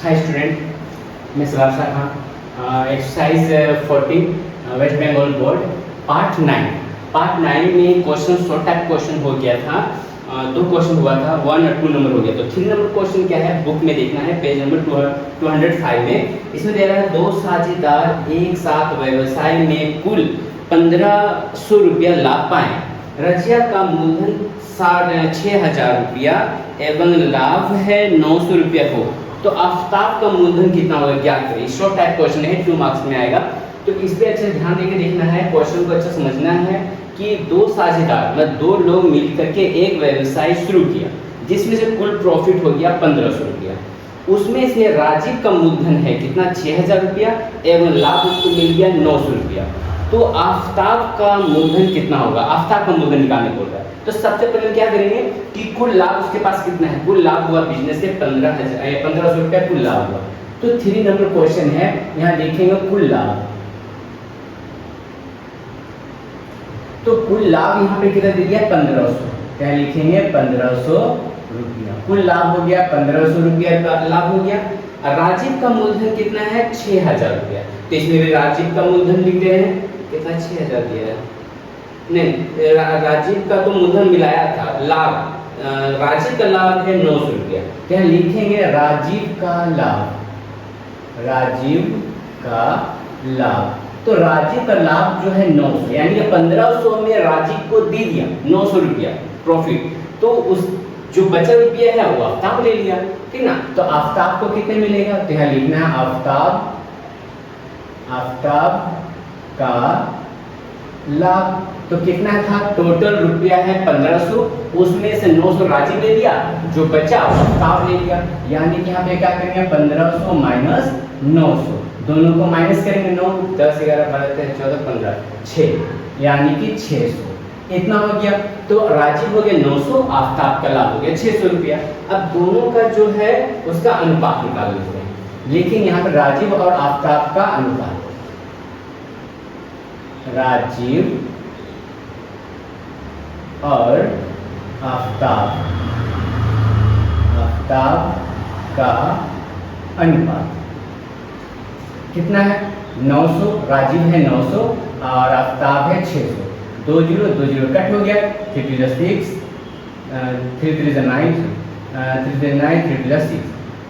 हाय student, मैं Salar Khan. Exercise 14 West Bengal board part 9 में question short type question हो गया था। दो क्वेश्चन हुआ था, 1 और 2 नंबर हो गया। तो 3 नंबर क्वेश्चन क्या है, बुक में देखना है, पेज नंबर 205 में। इसमें दे रहा है दो साझेदार एक साथ व्यवसाय में कुल 1500 रुपया लाभ पाए। रजिया का मूलधन 6,500 रुपया एवं लाभ है 900 रुपया हो, तो आफ्ताब का मूलधन कितना होगा ज्ञात करें। शॉर्ट टाइप क्वेश्चन है, 2 मार्क्स में आएगा। तो इस पे अच्छा ध्यान देके देखना है, क्वेश्चन को अच्छा समझना है कि दो साझेदार मतलब 2 लोग मिलकर के एक व्यवसाय शुरू किया जिसमें से कुल प्रॉफिट हो गया 1500 रुपया। उसमें से राजीव का मूलधन है कितना, 6,000 रुपया एवं लाभ उसको मिल गया 900 रुपया। तो आफ्ताब का मूलधन कितना होगा, आफ्ताब का मूलधन निकालने बोल रहा है। तो सबसे पहले क्या करेंगे कि कुल लाभ उसके पास कितना है, कुल लाभ हुआ बिजनेस से 1500 रुपया कुल लाभ हुआ। तो 3 नंबर क्वेश्चन है, यहाँ देखेंगे कुल लाभ। तो कुल लाभ यहाँ पे कितना दे दिया, 1500। क्या लिखेंगे, 1500 रुपया कुल लाभ हो गया, 1500 रुपया का लाभ हो गया। राजीव का मूलधन कितना है, 6,000 रुपया। तो इसमें भी राजीव का मूलधन लिख रहे हैं, कितना 6,000 दिया है, नहीं राजीव का तो मूलधन मिलाया था, लाभ राजीव का लाभ है 900 रुपया। क्या लिखेंगे, राजीव का लाभ, राजीव का लाभ। तो राजीव का लाभ जो है 900, यानी कि 1500 में राजीव को दे दिया 900 रुपया प्रॉफिट, तो उस जो बचा रुपया है वो आफ्ताब ले लिया, ठीक ना। तो आफ्ताब को कितने मिलेगा, तो यहाँ लिखना है आफ्ताब का लाभ। तो कितना था, टोटल रुपया है 1500, उसमें से 900 राजीव ले लिया, जो बचा आफ्ताब ले लिया। यानी कि यहाँ पे क्या करेंगे, 1500 माइनस 900, दोनों को माइनस करेंगे, 9 10 11 12 13 14 15 6, यानी कि 600 इतना हो गया। तो राजीव हो गया 900, आफ्ताब का लाभ हो गया 600 रुपया। अब दोनों का जो है उसका अनुपात निकाल लेते हैं। लेकिन यहाँ पर राजीव और आफ्ताब का अनुपात, राजीव और आफ्ताब का अनुपात कितना है, 900, राजीव है 900 और आफ्ताब है 600। 2 0 2 0 कट हो गया, 3 2 6 3 3 9 3 3 9 3 2 6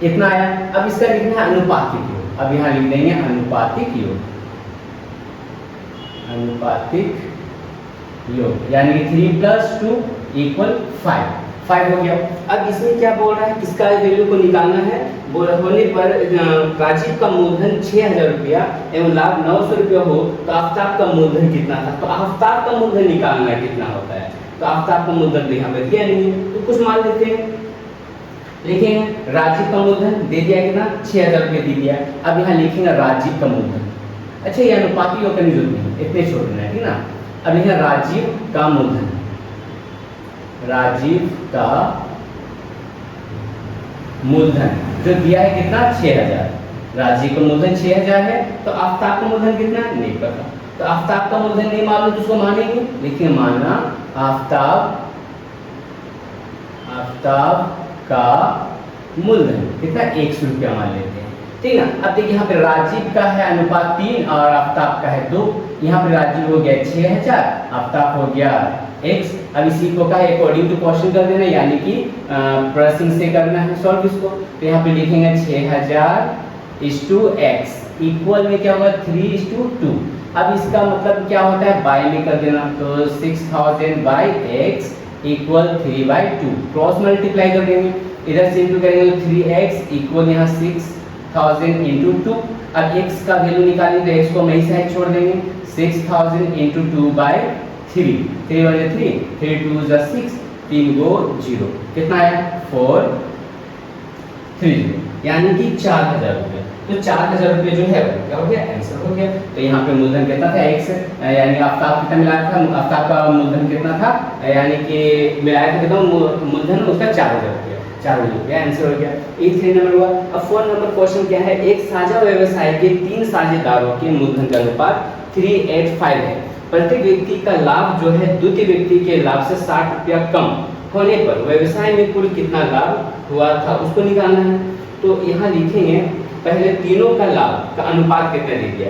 इतना आया। अब इसका लिखना है अनुपातिक योग। अब यहाँ लिख देंगे अनुपातिक योग, अनुपातिक योग, यानी कि 3 + 2 = 5 हो गया। अब इसमें क्या बोल रहा है, किसका वैल्यू को निकालना है, होने पर राजीव का मूलधन 6,000 रुपया एवं लाभ 900 रुपया हो, तो आफ्ताब का मूलधन कितना था। तो आफ्ताब का मूलधन निकालना है कितना होता है। तो आफ्ताब का मूलधन यहाँ पे दिया नहीं है, तो कुछ मान लेते हैं, लिखेंगे राजीव का मूलधन दे दिया कितना, 6,000 रुपया दे दिया। अब यहाँ लिखेंगे राजीव का मूलधन। अच्छा, ये अनुपातिक योग करने की जरूरत नहीं, इतने छोड़ना है, ठीक ना। अब लिखेंगे राजीव का मूलधन, राजीव का मूलधन जो दिया है कितना, 6,000। राजीव का मूलधन 6,000 है, तो आफ्ताब का मूलधन कितना है, नहीं पता। तो आफ्ताब का मूलधन नहीं मालूम तो उसको मानेंगे, लिखिए मानना आफ्ताब का मूलधन कितना, 100 रुपया मान लेते हैं, ठीक ना। अब देखिए यहाँ पे राजीव का है अनुपात 3 और आफ्ताब का है 2। यहाँ पे राजीव हो गया 6,000, आफ्ताब हो गया x। अब इसी को का अकॉर्डिंग टू क्वेश्चन कर देना, यानी कि प्लसिंग से करना है सॉल्व इसको। तो यहाँ पे लिखेंगे 6,000 x इक्वल में क्या होगा, 3:2। अब इसका मतलब क्या होता है, बाय में कर देना, तो 6,000/x = 3/2। क्रॉस मल्टीप्लाई कर देंगे, इधर से इंटू करेंगे तो 3x इक्वल यहाँ 6,000 × 2। अब x का वैल्यू निकालेंगे तो x को हम इस साइड छोड़ देंगे, 6,000 × 2/3, 3 × 3 3 2 6 3 गो 0, कितना आया 430, यानी कि 4,000 रुपये। तो 4,000 रुपये जो है वो क्या हो गया, आंसर हो गया। तो यहाँ पे मूलधन कितना था, x, यानी आफ्ताब कितना मिलाया था, आफ्ताब का मूलधन कितना था, यानी कि मिलाया था कितना मूलधन उसका 4,000 रुपया, 4,000 रुपया आंसर हो गया। ये 3 नंबर हुआ। अब 4 नंबर क्वेश्चन क्या है, एक साझा व्यवसाय के 3 साझेदारों के मूलधन का अनुपात 3:5 है। प्रत्येक व्यक्ति का लाभ जो है द्वितीय व्यक्ति के लाभ से 60 रुपया कम होने पर व्यवसाय में कुल कितना लाभ हुआ था उसको निकालना है। तो यहाँ लिखेंगे पहले तीनों का लाभ का अनुपात कितना दे दिया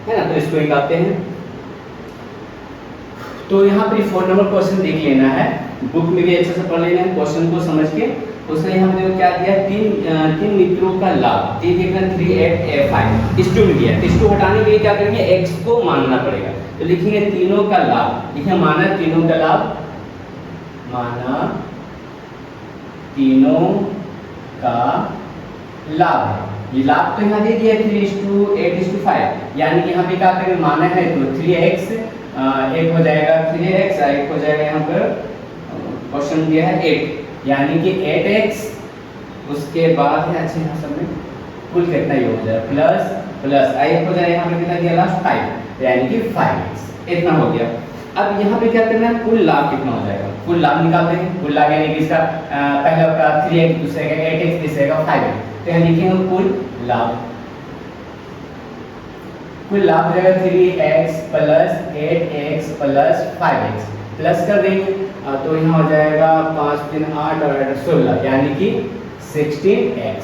है ना, तो इसको निकालते हैं। तो यहाँ पर 4 नंबर क्वेश्चन देख लेना है, बुक में भी अच्छे से पढ़ लेना है क्वेश्चन को समझ के। उसने यहाँ पे क्या दिया, तीन मित्रों का लाभ, ये देखना 3 8 5 इस टू में दिया, इस टू हटाने के लिए क्या करेंगे, x को मानना पड़ेगा। तो लिखेंगे तीनों का लाभ, लिखें माना तीनों का लाभ, माना तीनों का लाभ है। ये लाभ तो यहाँ दे दिया 3:8:5, यानी कि यहाँ पे क्या करेंगे, माना है तो 3x, एक हो जाएगा 3x, एक हो जाएगा यहाँ पर क्वेश्चन दिया है 8, यानी कि 8x, उसके बाद है अच्छे यहाँ सब में कुल कितना ये हो जाएगा प्लस प्लस एक हो जाएगा यहाँ पे कितना दिया लास्ट 5, यानी कि 5x, इतना हो गया। अब यहाँ पे क्या करना है, कुल लाभ कितना हो जाएगा, कुल लाभ निकालते हैं। कुल लाभ यानी कि इसका पहला का 3x, दूसरे का 8x, तीसरे का 5x, तो यहाँ लिखेंगे कुल लाभ। कुल लाभ हो जाएगा 3x plus 8x plus 5x, plus कर देंगे तो यहाँ हो जाएगा 5 3 8 और 8 16, यानी कि 16x,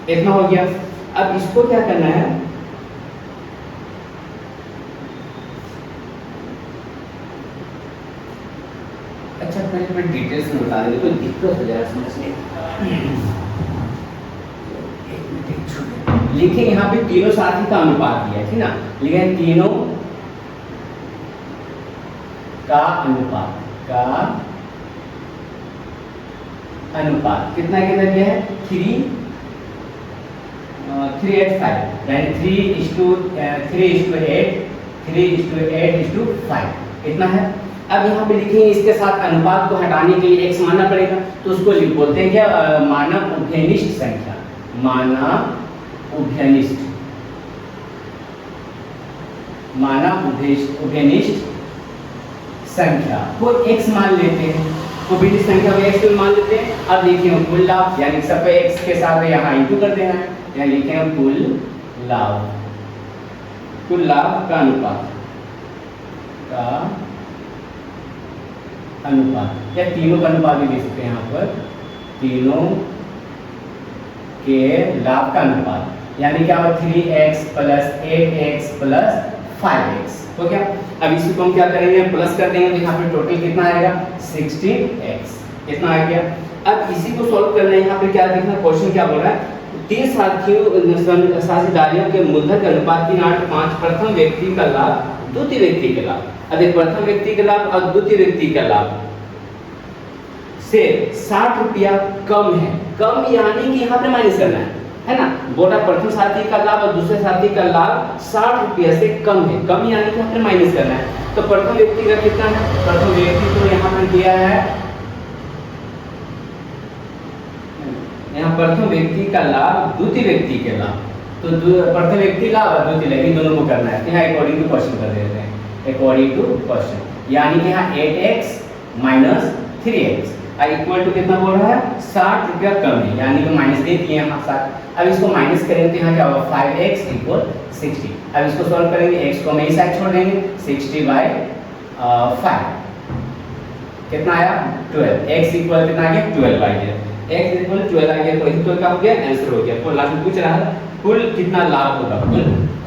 इतना हो गया। अब इसको क्या करना है, अच्छा पहले मैं डिटेल्स में बता देंगे तो दिक्कत हो जाएगा समझने। लिखें यहाँ पे तीनों साथी का अनुपात दिया है, ठीक ना, लिखें तीनों का अनुपात, का अनुपात कितना कितना दिया है 3:8:5, यानी 3:8:5 इतना है। अब यहाँ पे लिखेंगे इसके साथ अनुपात को हटाने के लिए x मानना पड़ेगा, तो उसको बोलते हैं क्या, मानव उभयनिष्ठ संख्या, मानव उभयनिष्ठ, मानव उभयनिष्ठ संख्या को x मान लेते हैं, उभयनिष्ठ संख्या को x मान लेते हैं। अब देखिए कुल लाभ, यानी सब पे x के साथ यहाँ इंटू कर देना है, यहाँ लिखेंगे कुल लाभ, कुल लाभ का अनुपात, का अनुपात, या तीनों का अनुपात भी दे सकते हैं यहाँ पर, तीनों के लाभ का अनुपात, यानी क्या होगा 3x plus 8x plus 5x हो गया। अब इसी को हम क्या करेंगे, प्लस कर देंगे, तो यहाँ पे टोटल कितना आएगा 16x, इतना आ गया। अब इसी को सॉल्व करना है, यहाँ पे क्या देखना, क्वेश्चन क्या बोल रहा है, तीन साझेदारियों के मूलधन का अनुपात 3:8:5, प्रथम व्यक्ति का लाभ द्वितीय व्यक्ति के लाभ, अभी प्रथम व्यक्ति का लाभ और द्वितीय व्यक्ति का लाभ से 60 रुपया कम है, कम यानी कि यहाँ पे माइनस करना है ना, बोला प्रथम साथी का लाभ और दूसरे साथी का लाभ 60 रुपया से कम है, कम यानी कि यहाँ पे माइनस करना है। तो प्रथम व्यक्ति का कितना है, प्रथम व्यक्ति तो यहाँ पर दिया है, यहाँ प्रथम व्यक्ति का लाभ द्वितीय व्यक्ति के लाभ, तो प्रथम व्यक्ति लाभ और द्वितीय व्यक्ति दोनों को करना है, यहाँ अकॉर्डिंग टू क्वेश्चन कर देते हैं, अकॉर्डिंग टू क्वेश्चन, यानी कि यहाँ 8x minus 3x equal to कितना बोल रहा है 60 रुपया कम है, यानी कि माइनस दे दिए यहाँ 60। अब इसको माइनस करेंगे तो यहाँ क्या होगा 5x इक्वल 60। अब इसको सॉल्व करेंगे, x को हम इस साइड छोड़ देंगे, 60/5 कितना आया 12, x इक्वल कितना आ गया 12 आ गया, x इक्वल 12 आ गया, तो इसी तो क्या हो गया आंसर हो गया। तो लास्ट में पूछ रहा है कुल कितना लाभ होगा, कुल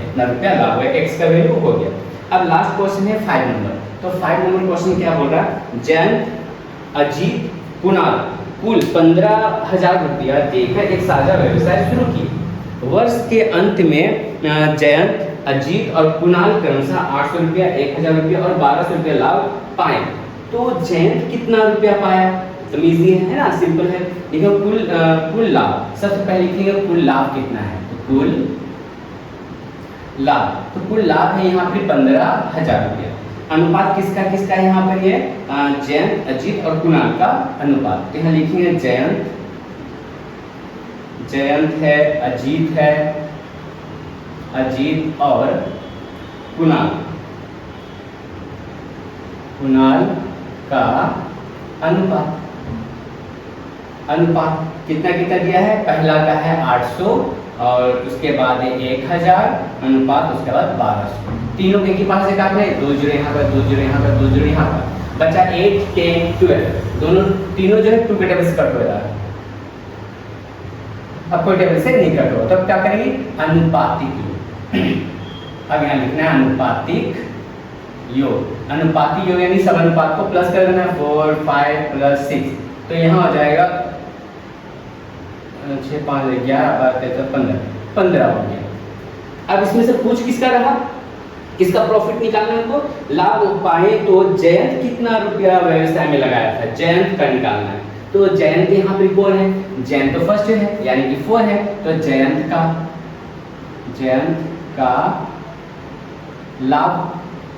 इतना रुपया लाभ है, x का वैल्यू हो गया। अब लास्ट क्वेश्चन है 5 नंबर, तो 5 नंबर क्वेश्चन क्या बोल रहा है, जयंत अजीत कुणाल कुल 15,000 रुपया देकर एक साझा व्यवसाय शुरू किए। वर्ष के अंत में जयंत अजीत और कुणाल क्रमशः 800 रुपया, 1,000 रुपया और 1,200 रुपया लाभ पाए। तो जयंत कितना रुपया पाया, तो इजी है ना, सिंपल है। देखो कुल लाभ, सबसे पहले लिखेंगे कुल लाभ कितना है, तो कुल लाभ, तो कुल लाभ है यहाँ पे 15,000 रुपया। अनुपात किसका किसका है यहाँ पर, ये जयंत अजीत और कुणाल का अनुपात, तो यहाँ लिखेंगे जयंत है, अजीत है, अजीत और कुणाल का अनुपात, अनुपात कितना कितना दिया है, पहला का है 800 और उसके बाद 1,000 अनुपात, उसके बाद 1,200, तीनों के एक पास से काट रहे, 2 जोड़े यहाँ पर, 2 जोड़े यहाँ पर, 2 जोड़े यहाँ पर, बचा 8 10 12, दोनों तीनों जो है 2 के टेबल से कट हो रहा है, अब कोई टेबल से नहीं कट हो तो अब क्या करेंगे, अनुपातिक योग। अब यहाँ लिखना है अनुपातिक योग। अनुपातिक योग यानी सब अनुपात को प्लस कर देना, 4 5 प्लस 6, तो यहाँ हो जाएगा 6 5 11 12 13 15 हो गया। अब इसमें से पूछ किसका रहा, किसका प्रॉफिट निकालना है हमको, लाभ पाए तो जयंत कितना रुपया व्यवसाय में लगाया था, जयंत का निकालना है। तो जयंत यहाँ पर कौन है, जयंत तो फर्स्ट है यानी कि 4 है, तो जयंत का लाभ,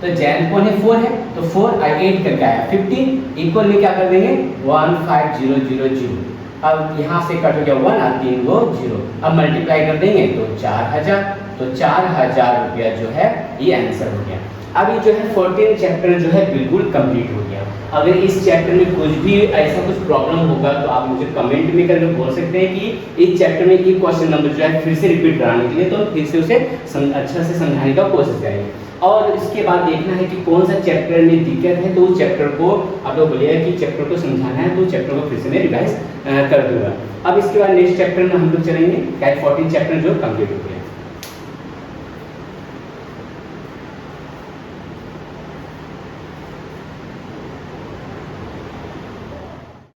तो जयंत कौन है 4 है, तो 4 8 करके आया 15 इक्वल में क्या कर देंगे 15000। अब यहाँ से कट हो गया 1 और 3 गो 0, अब मल्टीप्लाई कर देंगे तो 4000, तो 4000 रुपया जो है ये आंसर हो गया। अब ये जो है 14 चैप्टर जो है बिल्कुल कंप्लीट हो गया। अगर इस चैप्टर में कुछ भी ऐसा कुछ प्रॉब्लम होगा तो आप मुझे कमेंट में करके बोल सकते हैं कि इस चैप्टर में ये क्वेश्चन नंबर जो है फिर से रिपीट कराने के लिए, तो फिर से उसे अच्छा से समझाने का कोशिश करेंगे। और इसके बाद देखना है कि कौन सा चैप्टर में दिक्कत है, तो उस चैप्टर को आप लोग बोलिएगा कि चैप्टर को समझाना है, तो उस चैप्टर को फिर से मैं रिवाइज कर दूंगा। अब इसके बाद नेक्स्ट चैप्टर में हम लोग चलेंगे, 14 चैप्टर जो कंप्लीट हो गया।